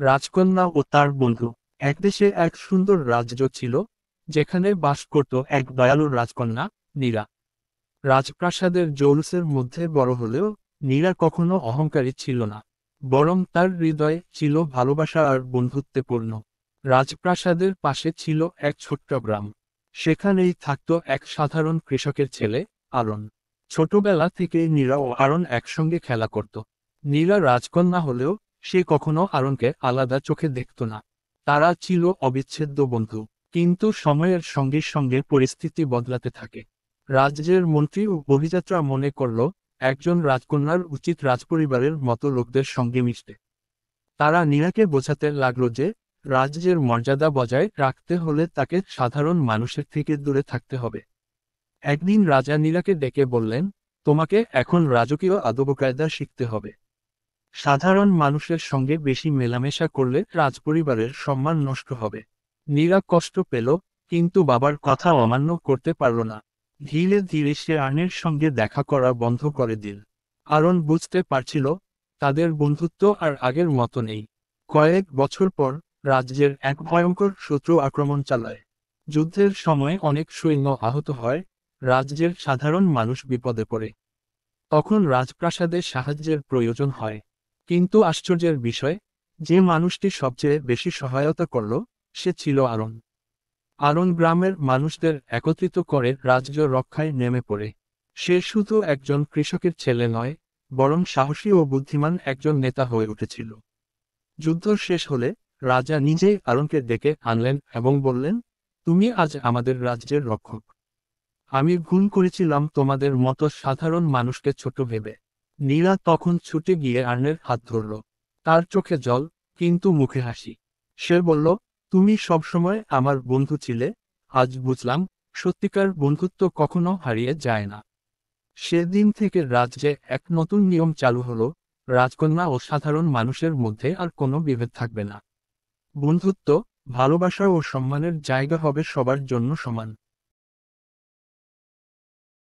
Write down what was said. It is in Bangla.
রাজকন্যা ও তার বন্ধু। এক দেশে এক সুন্দর রাজ্য ছিল, যেখানে বাস করত এক দয়ালু রাজকন্যা, নীরা। রাজপ্রাসাদের জৌলুসের মধ্যে বড় হলেও নীরা কখনো অহংকারী ছিল না, বরং তার হৃদয়ে ছিল ভালোবাসা আর বন্ধুত্বে পূর্ণ। রাজপ্রাসাদের পাশে ছিল এক ছোট্ট গ্রাম। সেখানেই থাকত এক সাধারণ কৃষকের ছেলে, আরন। ছোটবেলা থেকেই নীরা ও আরন একসঙ্গে খেলা করত। নীরা রাজকন্যা হলেও সে কখনো আরনকে আলাদা চোখে দেখত না। তারা ছিল অবিচ্ছেদ্য বন্ধু। কিন্তু সময়ের সঙ্গে সঙ্গে পরিস্থিতি বদলাতে থাকে। রাজ্যের মন্ত্রী ও অভিযাত্রা মনে করল, একজন রাজকন্যার উচিত রাজপরিবারের মতো লোকদের সঙ্গে মিশতে। তারা নীরাকে বোঝাতে লাগলো যে রাজ্যের মর্যাদা বজায় রাখতে হলে তাকে সাধারণ মানুষের থেকে দূরে থাকতে হবে। একদিন রাজা নীরাকে ডেকে বললেন, তোমাকে এখন রাজকীয় আদবকায়দা শিখতে হবে। সাধারণ মানুষের সঙ্গে বেশি মেলামেশা করলে রাজপরিবারের সম্মান নষ্ট হবে। নীরা কষ্ট পেল, কিন্তু বাবার কথা অমান্য করতে পারল না। ধীরে ধীরে সে আর্নের সঙ্গে দেখা করা বন্ধ করে দিল। আরন বুঝতে পারছিল, তাদের বন্ধুত্ব আর আগের মতো নেই। কয়েক বছর পর রাজ্যের এক ভয়ঙ্কর শত্রু আক্রমণ চালায়। যুদ্ধের সময় অনেক সৈন্য আহত হয়, রাজ্যের সাধারণ মানুষ বিপদে পড়ে। তখন রাজপ্রাসাদে সাহায্যের প্রয়োজন হয়। কিন্তু আশ্চর্যের বিষয়, যে মানুষটি সবচেয়ে বেশি সহায়তা করল, সে ছিল আরন। আরন গ্রামের মানুষদের একত্রিত করে রাজ্য রক্ষায় নেমে পড়ে। সে শুধু একজন কৃষকের ছেলে নয়, বরং সাহসী ও বুদ্ধিমান একজন নেতা হয়ে উঠেছিল। যুদ্ধ শেষ হলে রাজা নিজেই আরনকে ডেকে আনলেন এবং বললেন, তুমি আজ আমাদের রাজ্যের রক্ষক। আমি ভুল করেছিলাম তোমাদের মতো সাধারণ মানুষকে ছোট ভেবে। নীরা তখন ছুটে গিয়ে আর্নের হাত ধরল। তার চোখে জল, কিন্তু মুখে হাসি। সে বলল, তুমি সবসময় আমার বন্ধু ছিলে। আজ বুঝলাম, সত্যিকার বন্ধুত্ব কখনো হারিয়ে যায় না। সেদিন থেকে রাজ্যে এক নতুন নিয়ম চালু হলো, রাজকন্যা ও সাধারণ মানুষের মধ্যে আর কোনো বিভেদ থাকবে না। বন্ধুত্ব, ভালোবাসা ও সম্মানের জায়গা হবে সবার জন্য সমান।